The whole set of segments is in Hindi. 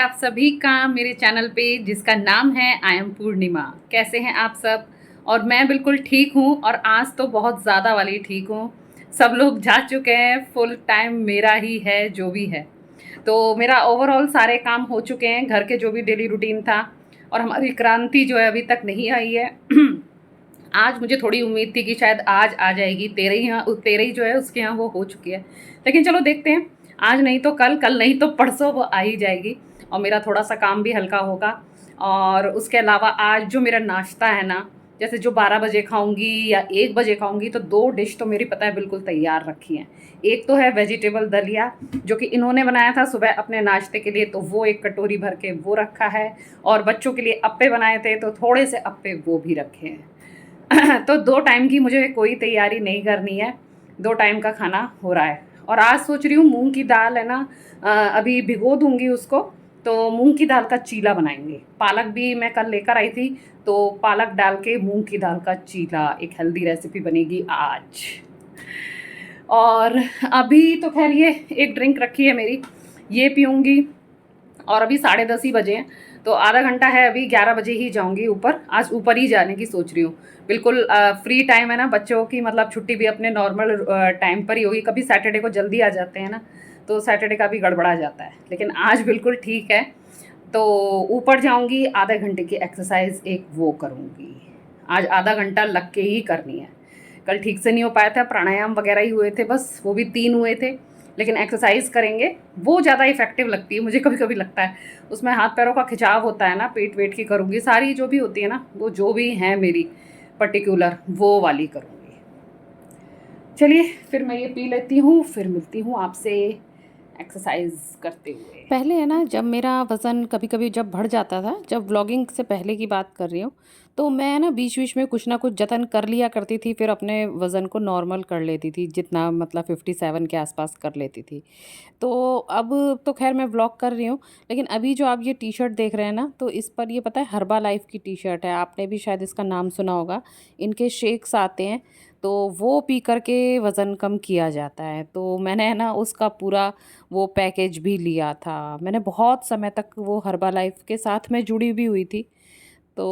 आप सभी का मेरे चैनल पे जिसका नाम है आई एम पूर्णिमा। कैसे हैं आप सब? और मैं बिल्कुल ठीक हूँ और आज तो बहुत ज़्यादा वाली ठीक हूँ। सब लोग जा चुके हैं, फुल टाइम मेरा ही है जो भी है। तो मेरा ओवरऑल सारे काम हो चुके हैं, घर के जो भी डेली रूटीन था। और हमारी क्रांति जो है अभी तक नहीं आई है। आज मुझे थोड़ी उम्मीद थी कि शायद आज आ जाएगी, तेरे ही जो है उसके यहाँ वो हो चुकी है। लेकिन चलो देखते हैं, आज नहीं तो कल, कल नहीं तो परसों वो आ ही जाएगी। और मेरा थोड़ा सा काम भी हल्का होगा। और उसके अलावा आज जो मेरा नाश्ता है ना, जैसे जो 12 बजे खाऊंगी या 1 बजे खाऊंगी, तो 2 डिश तो मेरी पता है बिल्कुल तैयार रखी हैं। एक तो है वेजिटेबल दलिया, जो कि इन्होंने बनाया था सुबह अपने नाश्ते के लिए, तो वो एक कटोरी भर के वो रखा है। और बच्चों के लिए अप्पे बनाए थे, तो थोड़े से अप्पे वो भी रखे हैं। तो 2 टाइम की मुझे कोई तैयारी नहीं करनी है, 2 टाइम का खाना हो रहा है। और आज सोच रही हूँ मूँग की दाल है ना, अभी भिगो दूँगी उसको, तो मूँग की दाल का चीला बनाएँगे। पालक भी मैं कल लेकर आई थी, तो पालक डाल के मूँग की दाल का चीला एक हेल्दी रेसिपी बनेगी आज। और अभी तो ख़ैर ये एक ड्रिंक रखी है मेरी, ये पीऊँगी। और अभी 10:30 ही बजे हैं, तो आधा घंटा है, अभी 11 बजे ही जाऊंगी ऊपर। आज ऊपर ही जाने की सोच रही हूँ। बिल्कुल फ्री टाइम है ना, बच्चों की मतलब छुट्टी भी अपने नॉर्मल टाइम पर ही होगी। कभी सैटरडे को जल्दी आ जाते हैं ना, तो सैटरडे का भी गड़बड़ा जाता है, लेकिन आज बिल्कुल ठीक है। तो ऊपर जाऊंगी, आधे घंटे की एक्सरसाइज एक वो करूँगी। आज आधा घंटा लग के ही करनी है। कल ठीक से नहीं हो पाया था, प्राणायाम वगैरह ही हुए थे बस, वो भी 3 हुए थे। लेकिन एक्सरसाइज करेंगे वो ज़्यादा इफेक्टिव लगती है मुझे, कभी कभी लगता है। उसमें हाथ पैरों का खिंचाव होता है ना, पेट वेट की करूँगी, सारी जो भी होती है ना, वो जो भी है मेरी पर्टिकुलर वो वाली करूँगी। चलिए फिर मैं ये पी लेती हूँ, फिर मिलती हूँ आपसे एक्सरसाइज करते हुए। पहले है ना, जब मेरा वज़न कभी-कभी जब बढ़ जाता था, जब व्लॉगिंग से पहले की बात कर रही हूँ, तो मैं ना बीच-बीच में कुछ ना कुछ जतन कर लिया करती थी, फिर अपने वज़न को नॉर्मल कर लेती थी, जितना मतलब 57 के आसपास कर लेती थी। तो अब तो ख़ैर मैं व्लॉग कर रही हूँ, लेकिन अभी जो आप ये टी-शर्ट देख रहे हैं ना, तो इस पर ये पता है हर्बा लाइफ़ की टी-शर्ट है, आपने भी शायद इसका नाम सुना होगा। इनके शेक्स आते हैं, तो वो पी कर के वज़न कम किया जाता है। तो मैंने है ना उसका पूरा वो पैकेज भी लिया था। मैंने बहुत समय तक वो हर्बा लाइफ़ के साथ में जुड़ी भी हुई थी। तो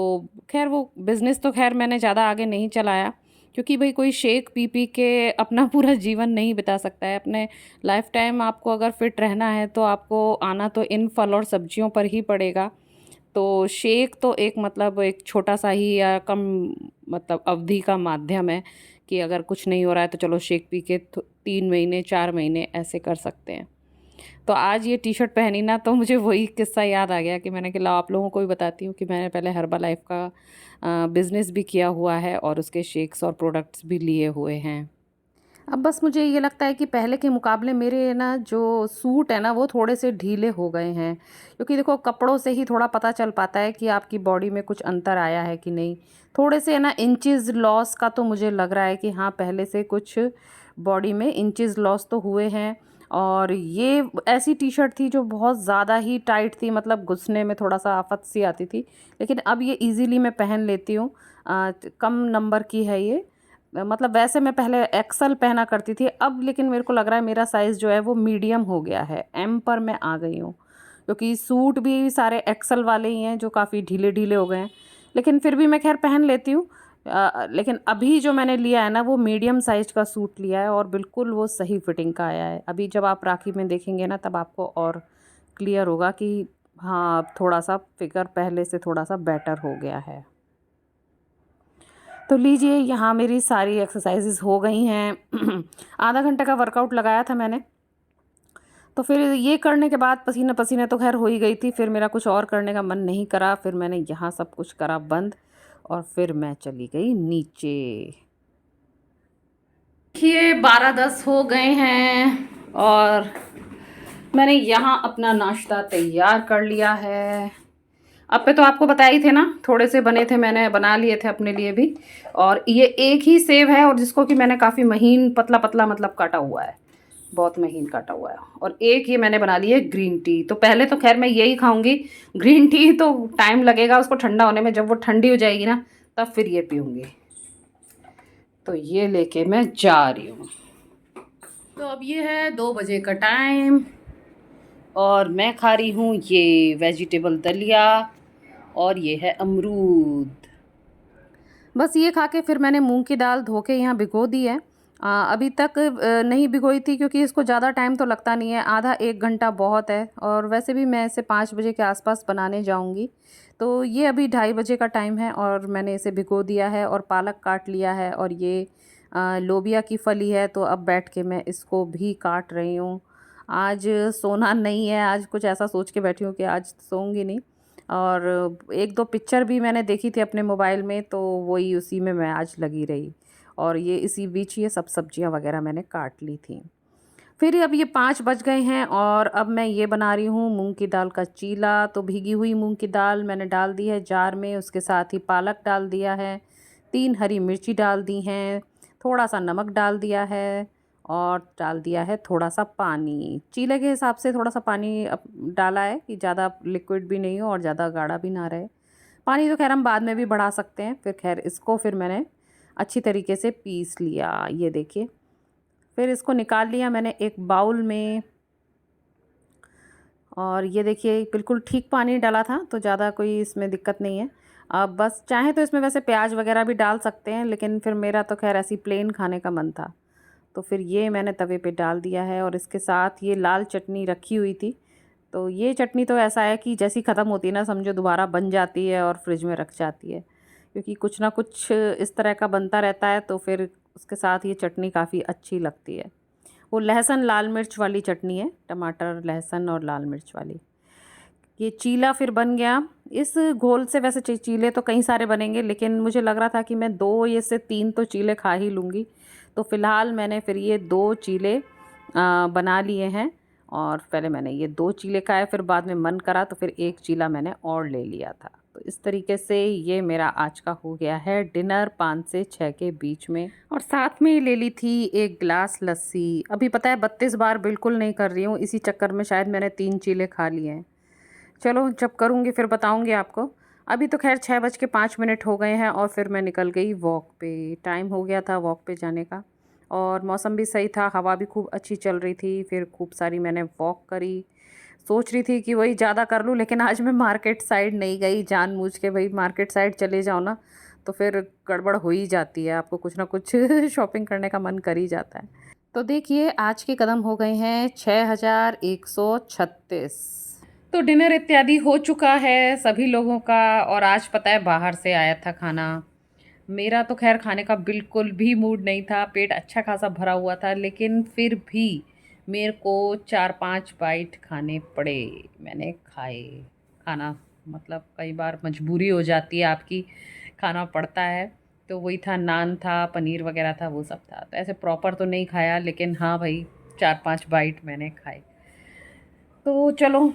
ख़ैर वो बिज़नेस तो ख़ैर मैंने ज़्यादा आगे नहीं चलाया, क्योंकि भई कोई शेक पी-पी के अपना पूरा जीवन नहीं बिता सकता है। अपने लाइफ़ टाइम आपको अगर फ़िट रहना है तो आपको आना तो इन फल और सब्जियों पर ही पड़ेगा। तो शेक तो एक मतलब एक छोटा-सा ही या कम मतलब अवधि का माध्यम है कि अगर कुछ नहीं हो रहा है तो चलो शेक पी के 3 महीने 4 महीने ऐसे कर सकते हैं। तो आज ये टी-शर्ट पहनी ना, तो मुझे वही किस्सा याद आ गया कि मैंने कहा लाओ आप लोगों को भी बताती हूँ कि मैंने पहले हर्बा लाइफ़ का बिज़नेस भी किया हुआ है और उसके शेक्स और प्रोडक्ट्स भी लिए हुए हैं। अब बस मुझे ये लगता है कि पहले के मुकाबले मेरे ना जो सूट है ना वो थोड़े से ढीले हो गए हैं, क्योंकि देखो कपड़ों से ही थोड़ा पता चल पाता है कि आपकी बॉडी में कुछ अंतर आया है कि नहीं। थोड़े से है ना इंचेस लॉस का तो मुझे लग रहा है कि हाँ, पहले से कुछ बॉडी में इंचेस लॉस तो हुए हैं। और ये ऐसी टी शर्ट थी जो बहुत ज़्यादा ही टाइट थी, मतलब घुसने में थोड़ा सा आफत सी आती थी, लेकिन अब ये इजीली मैं पहन लेती हूँ। कम नंबर की है ये। मतलब वैसे मैं पहले एक्सल पहना करती थी, अब लेकिन मेरे को लग रहा है मेरा साइज़ जो है वो मीडियम हो गया है, एम पर मैं आ गई हूँ। क्योंकि सूट भी सारे एक्सल वाले ही हैं जो काफ़ी ढीले-ढीले हो गए हैं, लेकिन फिर भी मैं ख़ैर पहन लेती हूँ। लेकिन अभी जो मैंने लिया है ना वो मीडियम साइज़ का सूट लिया है और बिल्कुल वो सही फिटिंग का आया है। अभी जब आप राखी में देखेंगे ना तब आपको और क्लियर होगा कि हाँ, अब थोड़ा-सा फिगर पहले से थोड़ा-सा बेटर हो गया है। तो लीजिए यहाँ मेरी सारी एक्सरसाइज़ेज़ हो गई हैं। आधा घंटे का वर्कआउट लगाया था मैंने। तो फिर ये करने के बाद पसीने-पसीने तो ख़ैर हो ही गई थी, फिर मेरा कुछ और करने का मन नहीं करा, फिर मैंने यहाँ सब कुछ करा बंद और फिर मैं चली गई नीचे। देखिए 12:10 हो गए हैं और मैंने यहाँ अपना नाश्ता तैयार कर लिया है। अब पे तो आपको बताए ही थे ना, थोड़े से बने थे, मैंने बना लिए थे अपने लिए भी। और ये एक ही सेब है और जिसको कि मैंने काफ़ी महीन पतला पतला मतलब काटा हुआ है, बहुत महीन काटा हुआ है। और एक ये मैंने बना ली है ग्रीन टी। तो पहले तो खैर मैं यही खाऊंगी, ग्रीन टी तो टाइम लगेगा उसको ठंडा होने में, जब वो ठंडी हो जाएगी ना तब फिर ये पीऊँगी। तो ये लेके मैं जा रही हूँ। तो अब ये है 2 बजे का टाइम। और मैं खा रही हूँ ये वेजिटेबल दलिया और ये है अमरूद। बस ये खा के फिर मैंने मूंग की दाल धो के यहाँ भिगो दी है। अभी तक नहीं भिगोई थी क्योंकि इसको ज़्यादा टाइम तो लगता नहीं है, आधा 1 घंटा बहुत है। और वैसे भी मैं इसे 5 बजे के आसपास बनाने जाऊँगी, तो ये अभी 2:30 बजे का टाइम है और मैंने इसे भिगो दिया है और पालक काट लिया है और ये लोबिया की फली है, तो अब बैठ के मैं इसको भी काट रही हूँ। आज सोना नहीं है, आज कुछ ऐसा सोच के बैठी हूँ कि आज सोऊंगी नहीं। और 1-2 पिक्चर भी मैंने देखी थी अपने मोबाइल में, तो वही उसी में मैं आज लगी रही। और ये इसी बीच ये सब सब्जियां वगैरह मैंने काट ली थी। फिर अब ये 5 बज गए हैं और अब मैं ये बना रही हूँ मूंग की दाल का चीला। तो भीगी हुई मूंग की दाल मैंने डाल दी है जार में, उसके साथ ही पालक डाल दिया है, 3 हरी मिर्ची डाल दी हैं, थोड़ा सा नमक डाल दिया है और डाल दिया है थोड़ा सा पानी। चीले के हिसाब से थोड़ा सा पानी डाला है कि ज़्यादा लिक्विड भी नहीं हो और ज़्यादा गाढ़ा भी ना रहे। पानी तो खैर हम बाद में भी बढ़ा सकते हैं। फिर खैर इसको फिर मैंने अच्छी तरीके से पीस लिया, ये देखिए। फिर इसको निकाल लिया मैंने एक बाउल में और ये देखिए बिल्कुल ठीक पानी डाला था, तो ज़्यादा कोई इसमें दिक्कत नहीं है। अब बस चाहे तो इसमें वैसे प्याज वगैरह भी डाल सकते हैं, लेकिन फिर मेरा तो खैर ऐसी प्लेन खाने का मन था, तो फिर ये मैंने तवे पे डाल दिया है। और इसके साथ ये लाल चटनी रखी हुई थी, तो ये चटनी तो ऐसा है कि जैसी ख़त्म होती है ना, समझो दोबारा बन जाती है और फ्रिज में रख जाती है, क्योंकि कुछ ना कुछ इस तरह का बनता रहता है, तो फिर उसके साथ ये चटनी काफ़ी अच्छी लगती है। वो लहसुन लाल मिर्च वाली चटनी है, टमाटर लहसुन और लाल मिर्च वाली। ये चीला फिर बन गया। इस घोल से वैसे चीले तो कई सारे बनेंगे, लेकिन मुझे लग रहा था कि मैं 2 या से 3 तो चीले खा ही लूँगी, तो फ़िलहाल मैंने फिर ये 2 चीले बना लिए हैं। और पहले मैंने ये 2 चीले खाए, फिर बाद में मन करा तो फिर 1 चीला मैंने और ले लिया था। तो इस तरीके से ये मेरा आज का हो गया है डिनर 5 से 6 के बीच में। और साथ में ले ली थी 1 गिलास लस्सी। अभी पता है 32 बार बिल्कुल नहीं कर रही हूँ, इसी चक्कर में शायद मैंने 3 चीले खा लिए हैं। चलो जब करूँगी फिर बताऊँगी आपको। अभी तो खैर 6:05 हो गए हैं और फिर मैं निकल गई वॉक पे। टाइम हो गया था वॉक पे जाने का और मौसम भी सही था, हवा भी खूब अच्छी चल रही थी। फिर खूब सारी मैंने वॉक करी। सोच रही थी कि वही ज़्यादा कर लूँ, लेकिन आज मैं मार्केट साइड नहीं गई जानबूझ के। भाई मार्केट साइड चले जाओ ना, तो फिर गड़बड़ हो ही जाती है, आपको कुछ ना कुछ शॉपिंग करने का मन कर ही जाता है। तो देखिए आज के कदम हो गए हैं 6136। तो डिनर इत्यादि हो चुका है सभी लोगों का। और आज पता है बाहर से आया था खाना। मेरा तो खैर खाने का बिल्कुल भी मूड नहीं था, पेट अच्छा खासा भरा हुआ था, लेकिन फिर भी मेरे को 4-5 बाइट खाने पड़े। मैंने खाए। खाना मतलब कई बार मजबूरी हो जाती है आपकी, खाना पड़ता है। तो वही था, नान था, पनीर वगैरह था, वो सब था। तो ऐसे प्रॉपर तो नहीं खाया, लेकिन हाँ भाई 4-5 बाइट मैंने खाए। तो चलो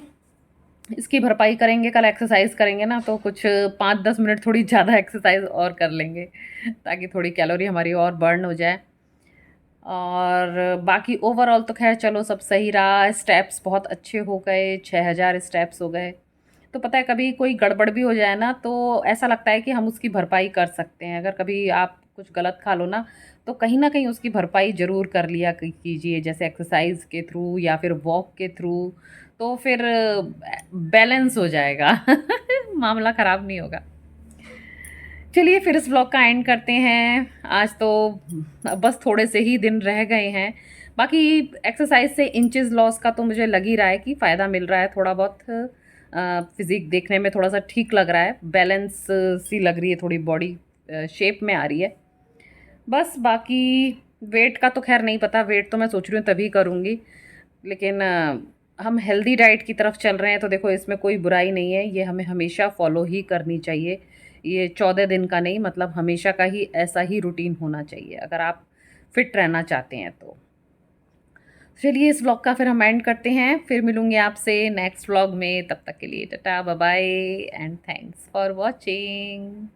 इसकी भरपाई करेंगे, कल एक्सरसाइज करेंगे ना, तो कुछ 5-10 मिनट थोड़ी ज़्यादा एक्सरसाइज और कर लेंगे, ताकि थोड़ी कैलोरी हमारी और बर्न हो जाए। और बाकी ओवरऑल तो खैर चलो सब सही रहा। स्टेप्स बहुत अच्छे हो गए, 6000 स्टेप्स हो गए। तो पता है कभी कोई गड़बड़ भी हो जाए ना, तो ऐसा लगता है कि हम उसकी भरपाई कर सकते हैं। अगर कभी आप कुछ गलत खा लो ना, तो कहीं ना कहीं उसकी भरपाई ज़रूर कर लिया कीजिए, जैसे एक्सरसाइज के थ्रू या फिर वॉक के थ्रू। तो फिर बैलेंस हो जाएगा मामला ख़राब नहीं होगा। चलिए फिर इस ब्लॉग का एंड करते हैं। आज तो बस थोड़े से ही दिन रह गए हैं। बाकी एक्सरसाइज से इंचेस लॉस का तो मुझे लग ही रहा है कि फ़ायदा मिल रहा है थोड़ा बहुत। फिज़िक देखने में थोड़ा सा ठीक लग रहा है, बैलेंस सी लग रही है, थोड़ी बॉडी शेप में आ रही है। बस बाकी वेट का तो खैर नहीं पता, वेट तो मैं सोच रही हूँ तभी करूँगी। लेकिन हम हेल्दी डाइट की तरफ चल रहे हैं, तो देखो इसमें कोई बुराई नहीं है, ये हमें हमेशा फॉलो ही करनी चाहिए। ये 14 दिन का नहीं, मतलब हमेशा का ही ऐसा ही रूटीन होना चाहिए अगर आप फिट रहना चाहते हैं तो। चलिए इस व्लॉग का फिर हम एंड करते हैं, फिर मिलूंगी आपसे नेक्स्ट व्लॉग में। तब तक के लिए tata bye bye and thanks for watching.